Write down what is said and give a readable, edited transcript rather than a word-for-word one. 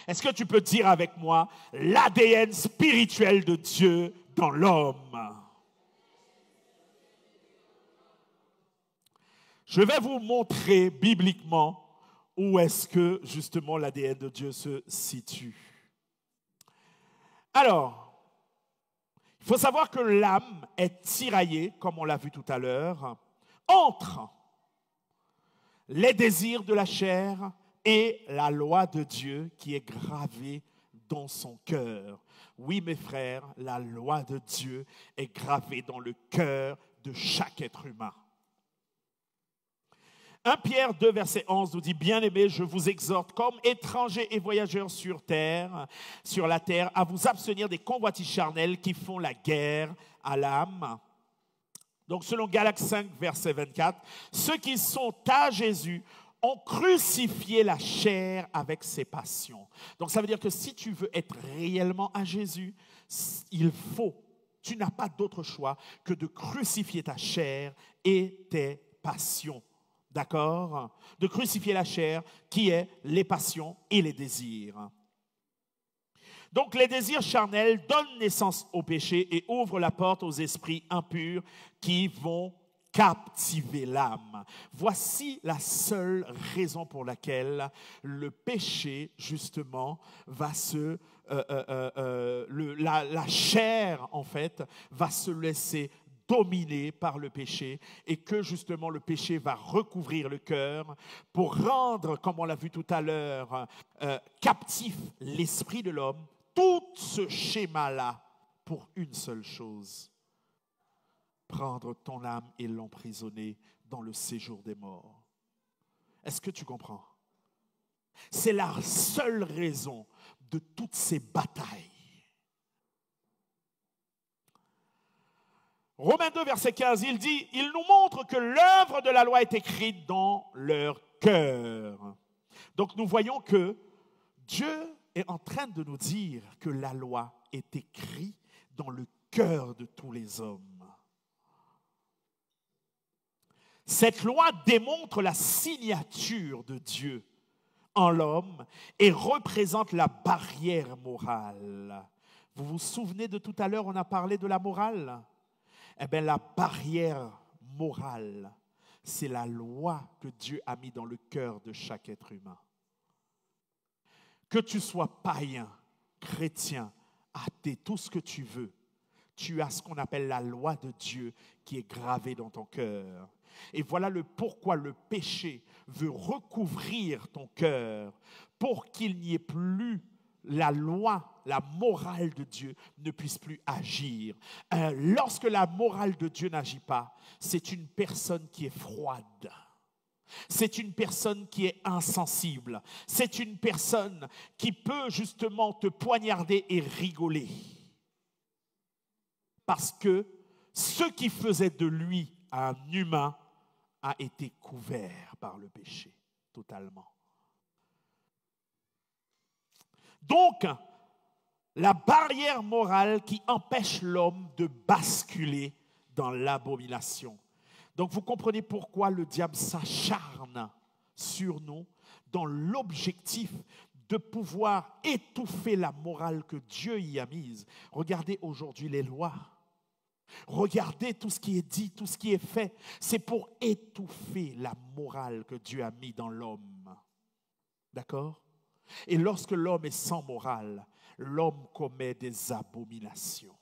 Est-ce que tu peux dire avec moi l'ADN spirituel de Dieu dans l'homme? Je vais vous montrer bibliquement où est-ce que justement l'ADN de Dieu se situe. Alors, il faut savoir que l'âme est tiraillée, comme on l'a vu tout à l'heure, entre les désirs de la chair et la loi de Dieu qui est gravée dans son cœur. Oui, mes frères, la loi de Dieu est gravée dans le cœur de chaque être humain. 1 Pierre 2, verset 11 nous dit « Bien-aimés, je vous exhorte comme étrangers et voyageurs sur la terre, à vous abstenir des convoitises charnelles qui font la guerre à l'âme. » Donc, selon Galates 5, verset 24, « Ceux qui sont à Jésus ont crucifié la chair avec ses passions. » Donc, ça veut dire que si tu veux être réellement à Jésus, tu n'as pas d'autre choix que de crucifier ta chair et tes passions. D'accord? De crucifier la chair qui est les passions et les désirs. Donc les désirs charnels donnent naissance au péché et ouvrent la porte aux esprits impurs qui vont captiver l'âme. Voici la seule raison pour laquelle le péché, justement, va la chair, en fait, va se laisser dominé par le péché et que justement le péché va recouvrir le cœur pour rendre, comme on l'a vu tout à l'heure, captif l'esprit de l'homme, tout ce schéma-là pour une seule chose, prendre ton âme et l'emprisonner dans le séjour des morts. Est-ce que tu comprends? C'est la seule raison de toutes ces batailles. Romains 2, verset 15, il dit, il nous montre que l'œuvre de la loi est écrite dans leur cœur. Donc nous voyons que Dieu est en train de nous dire que la loi est écrite dans le cœur de tous les hommes. Cette loi démontre la signature de Dieu en l'homme et représente la barrière morale. Vous vous souvenez de tout à l'heure, on a parlé de la morale? Eh bien, la barrière morale, c'est la loi que Dieu a mis dans le cœur de chaque être humain. Que tu sois païen, chrétien, athée, tout ce que tu veux, tu as ce qu'on appelle la loi de Dieu qui est gravée dans ton cœur. Et voilà pourquoi le péché veut recouvrir ton cœur pour qu'il n'y ait plus la loi, la morale de Dieu ne puisse plus agir. Lorsque la morale de Dieu n'agit pas, c'est une personne qui est froide. C'est une personne qui est insensible. C'est une personne qui peut justement te poignarder et rigoler. Parce que ce qui faisait de lui un humain a été couvert par le péché, totalement. Donc, la barrière morale qui empêche l'homme de basculer dans l'abomination. Donc, vous comprenez pourquoi le diable s'acharne sur nous dans l'objectif de pouvoir étouffer la morale que Dieu y a mise. Regardez aujourd'hui les lois. Regardez tout ce qui est dit, tout ce qui est fait. C'est pour étouffer la morale que Dieu a mise dans l'homme. D'accord? Et lorsque l'homme est sans morale, l'homme commet des abominations.